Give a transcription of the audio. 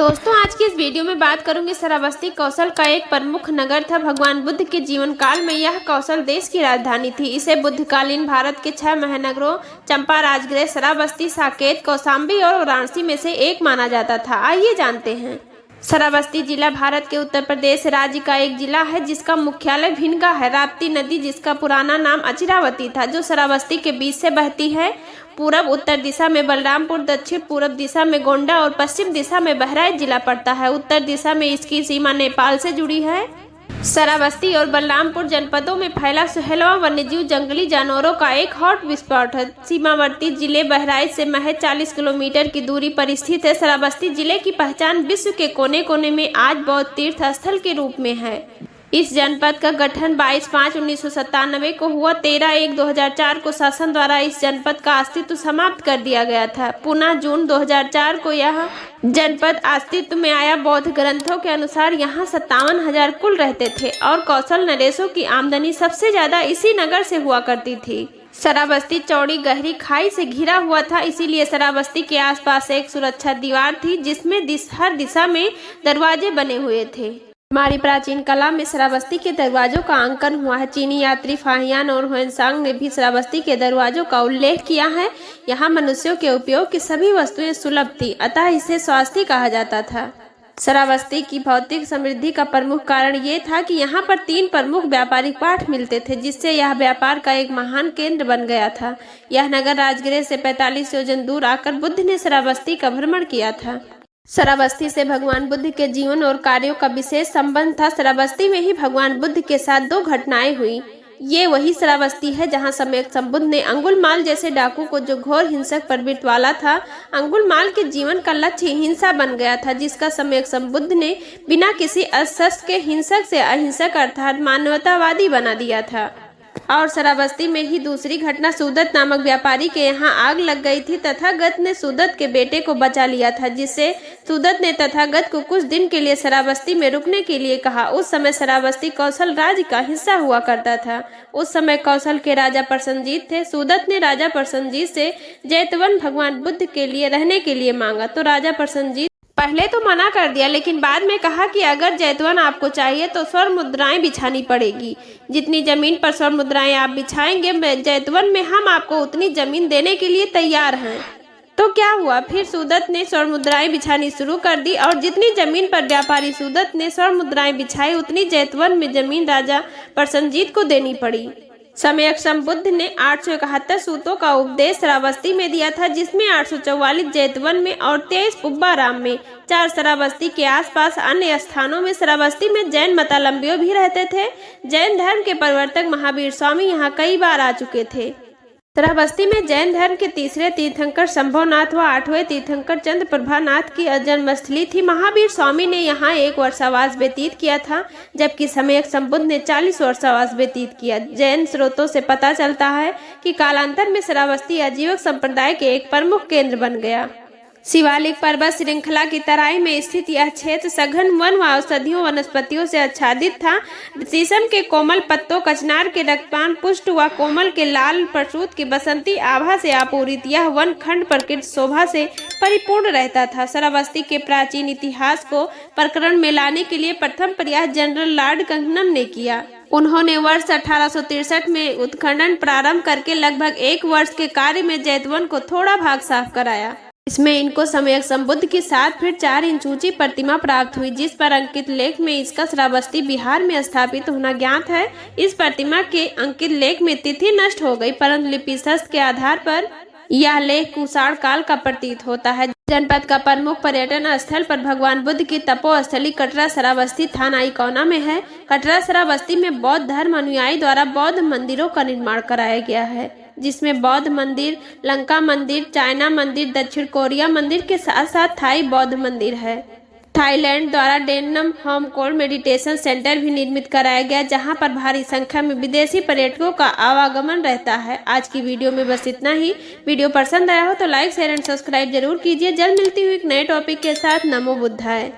दोस्तों, आज की इस वीडियो में बात करूंगी श्रावस्ती कौशल का एक प्रमुख नगर था। भगवान बुद्ध के जीवन काल में यह कौशल देश की राजधानी थी। इसे बुद्धकालीन भारत के 6 महानगरों चंपा, राजगृह, श्रावस्ती, साकेत, कौशाम्बी और वाराणसी में से एक माना जाता था। आइए जानते हैं। श्रावस्ती जिला भारत के उत्तर प्रदेश राज्य का एक जिला है जिसका मुख्यालय भिनगा है। राप्ती नदी, जिसका पुराना नाम अचिरावती था, जो श्रावस्ती के बीच से बहती है। पूरब उत्तर दिशा में बलरामपुर, दक्षिण पूरब दिशा में गोंडा और पश्चिम दिशा में बहराइच जिला पड़ता है। उत्तर दिशा में इसकी सीमा नेपाल से जुड़ी है। श्रावस्ती और बलरामपुर जनपदों में फैला सुहेलवा वन्यजीव जंगली जानवरों का एक हॉट स्पॉट है। सीमावर्ती जिले बहराइच से महज 40 किलोमीटर की दूरी पर स्थित है। श्रावस्ती जिले की पहचान विश्व के कोने कोने में आज बौद्ध तीर्थ स्थल के रूप में है। इस जनपद का गठन 22/5/1997 को हुआ। 13/1/2004 को शासन द्वारा इस जनपद का अस्तित्व समाप्त कर दिया गया था। पुनः जून 2004 को यह जनपद अस्तित्व में आया। बौद्ध ग्रंथों के अनुसार यहाँ 57,000 कुल रहते थे और कौशल नरेशों की आमदनी सबसे ज्यादा इसी नगर से हुआ करती थी। श्रावस्ती चौड़ी गहरी खाई से घिरा हुआ था, इसीलिए श्रावस्ती के आसपास एक सुरक्षा दीवार थी जिसमें हर दिशा में दरवाजे बने हुए थे। हमारी प्राचीन कला में श्रावस्ती के दरवाजों का अंकन हुआ है। चीनी यात्री फाहियान और ह्वेनसांग ने भी श्रावस्ती के दरवाजों का उल्लेख किया है। यहाँ मनुष्यों के उपयोग की सभी वस्तुएं सुलभ थी, अतः इसे स्वास्थ्य कहा जाता था। श्रावस्ती की भौतिक समृद्धि का प्रमुख कारण ये था कि यहाँ पर 3 प्रमुख व्यापारिक पाठ मिलते थे, जिससे यह व्यापार का एक महान केंद्र बन गया था। यह नगर राजगृह से 45 योजन दूर आकर बुद्ध ने श्रावस्ती का भ्रमण किया था। श्रावस्ती से भगवान बुद्ध के जीवन और कार्यों का विशेष संबंध था। श्रावस्ती में ही भगवान बुद्ध के साथ 2 घटनाएं हुई। ये वही श्रावस्ती है जहां सम्यक संबुद्ध ने अंगुलमाल जैसे डाकू को, जो घोर हिंसक प्रवृत्ति वाला था, अंगुलमाल के जीवन का लक्ष्य हिंसा बन गया था, जिसका सम्यक संबुद्ध ने बिना किसी अस्त्र के हिंसक से अहिंसक अर्थात मानवतावादी बना दिया था। और श्रावस्ती में ही दूसरी घटना सुदत्त नामक व्यापारी के यहाँ आग लग गई थी। तथागत ने सुदत्त के बेटे को बचा लिया था, जिससे सुदत्त ने तथागत को कुछ दिन के लिए श्रावस्ती में रुकने के लिए कहा। उस समय श्रावस्ती कौशल राज्य का हिस्सा हुआ करता था। उस समय कौशल के राजा प्रसन्नजीत थे। सुदत्त ने राजा प्रसन्नजीत से जैतवन भगवान बुद्ध के लिए रहने के लिए मांगा, तो राजा प्रसन्नजीत पहले तो मना कर दिया, लेकिन बाद में कहा कि अगर जैतवन आपको चाहिए तो स्वर्ण मुद्राएं बिछानी पड़ेगी। जितनी जमीन पर स्वर्ण मुद्राएं आप बिछाएंगे जैतवन में हम आपको उतनी जमीन देने के लिए तैयार हैं। तो क्या हुआ, फिर सुदत्त ने स्वर्ण मुद्राएं बिछानी शुरू कर दी और जितनी जमीन पर व्यापारी सुदत्त ने स्वर्ण मुद्राएं बिछाई, उतनी जैतवन में जमीन राजा प्रसन्नजीत को देनी पड़ी। सम्यक संबुद्ध ने 871 सूतों का उपदेश श्रावस्ती में दिया था, जिसमें 844 जैतवन में और 23 पुब्बाराम में। 4 श्रावस्ती के आसपास अन्य स्थानों में श्रावस्ती में जैन मतावलंबी भी रहते थे। जैन धर्म के प्रवर्तक महावीर स्वामी यहाँ कई बार आ चुके थे। श्रावस्ती में जैन धर्म के तीसरे तीर्थंकर शंभवनाथ व 8वें तीर्थंकर चंद्रप्रभानाथ की जन्मस्थली थी। महावीर स्वामी ने यहाँ 1 वर्षावास व्यतीत किया था, जबकि सम्यक संबुद्ध ने 40 वर्षावास व्यतीत किया। जैन स्रोतों से पता चलता है कि कालांतर में श्रावस्ती आजीवक संप्रदाय के एक प्रमुख केंद्र बन गया। शिवालिक पर्वत श्रृंखला की तराई में स्थित यह क्षेत्र सघन वन व औषधियों वनस्पतियों से आच्छादित था। शीशम के कोमल पत्तों, कचनार के रक्तपान पुष्ट व कोमल के लाल प्रसूत की बसंती आभा से आपूरित यह वन खंड प्रकृति शोभा से परिपूर्ण रहता था। श्रावस्ती के प्राचीन इतिहास को प्रकरण में लाने के लिए प्रथम प्रयास जनरल लॉर्ड कंगनम ने किया। उन्होंने वर्ष 1863 में उत्खनन प्रारंभ करके लगभग 1 वर्ष के कार्य में जैतवन को थोड़ा भाग साफ कराया। इसमें इनको सम्यक संबुद्ध के साथ फिर 4 इंच ऊंची प्रतिमा प्राप्त हुई, जिस पर अंकित लेख में इसका श्रावस्ती बिहार में स्थापित होना ज्ञात है। इस प्रतिमा के अंकित लेख में तिथि नष्ट हो गई, परंतु लिपिशस्त्र के आधार पर यह लेख कुषाण काल का प्रतीत होता है। जनपद का प्रमुख पर्यटन स्थल पर भगवान बुद्ध की तपोस्थली कटरा श्रावस्ती थाना इकौना में है। कटरा श्रावस्ती में बौद्ध धर्म अनुयायी द्वारा बौद्ध मंदिरों का निर्माण कराया गया है, जिसमें बौद्ध मंदिर, लंका मंदिर, चाइना मंदिर, दक्षिण कोरिया मंदिर के साथ साथ थाई बौद्ध मंदिर है। थाईलैंड द्वारा डेनम होमकोल्ड मेडिटेशन सेंटर भी निर्मित कराया गया, जहां पर भारी संख्या में विदेशी पर्यटकों का आवागमन रहता है। आज की वीडियो में बस इतना ही। वीडियो पसंद आया हो तो लाइक, शेयर एंड सब्सक्राइब जरूर कीजिए। जल्द मिलती हुई एक नए टॉपिक के साथ। नमो बुद्धाय।